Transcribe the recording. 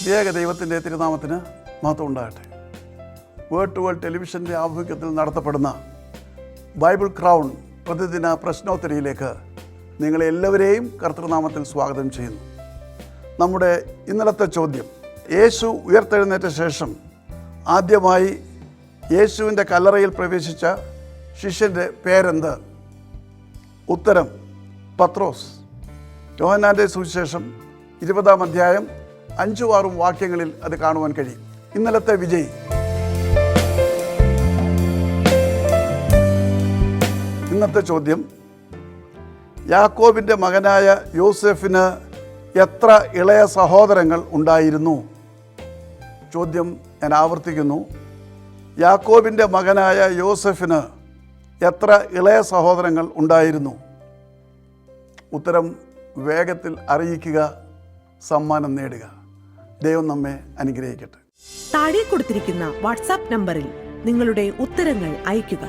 ത്രിയേക ദൈവത്തിൻ്റെ തിരുനാമത്തിന് മഹത്വം ഉണ്ടാകട്ടെ. വേൾഡ് ടു വേൾഡ് ടെലിവിഷൻ്റെ ആഭിമുഖ്യത്തിൽ നടത്തപ്പെടുന്ന ബൈബിൾ ക്രൗൺ പ്രതിദിന പ്രശ്നോത്തരിയിലേക്ക് നിങ്ങളെ എല്ലാവരെയും കർത്തൃനാമത്തിൽ സ്വാഗതം ചെയ്യുന്നു. നമ്മുടെ ഇന്നലത്തെ ചോദ്യം, യേശു ഉയർത്തെഴുന്നേറ്റ ശേഷം ആദ്യമായി യേശുവിൻ്റെ കല്ലറയിൽ പ്രവേശിച്ച ശിഷ്യൻ്റെ പേരെന്ത്? ഉത്തരം പത്രോസ്. യോഹന്നാൻ്റെ സുവിശേഷം 20-ാം അധ്യായം 5-6 വാക്യങ്ങളിൽ അത് കാണുവാൻ കഴിയും. ഇന്നലത്തെ വിജയി. ഇന്നത്തെ ചോദ്യം, യാക്കോബിൻ്റെ മകനായ യോസെഫിന് എത്ര ഇളയ സഹോദരങ്ങൾ ഉണ്ടായിരുന്നു? ചോദ്യം ഞാൻ ആവർത്തിക്കുന്നു. യാക്കോബിൻ്റെ മകനായ യോസെഫിന് എത്ര ഇളയ സഹോദരങ്ങൾ ഉണ്ടായിരുന്നു? ഉത്തരം വേഗത്തിൽ അറിയിക്കുക, സമ്മാനം നേടുക. ദൈവം നമ്മെ അനുഗ്രഹിക്കട്ടെ. താഴെ കൊടുത്തിരിക്കുന്ന വാട്സാപ്പ് നമ്പറിൽ നിങ്ങളുടെ ഉത്തരങ്ങൾ അയയ്ക്കുക.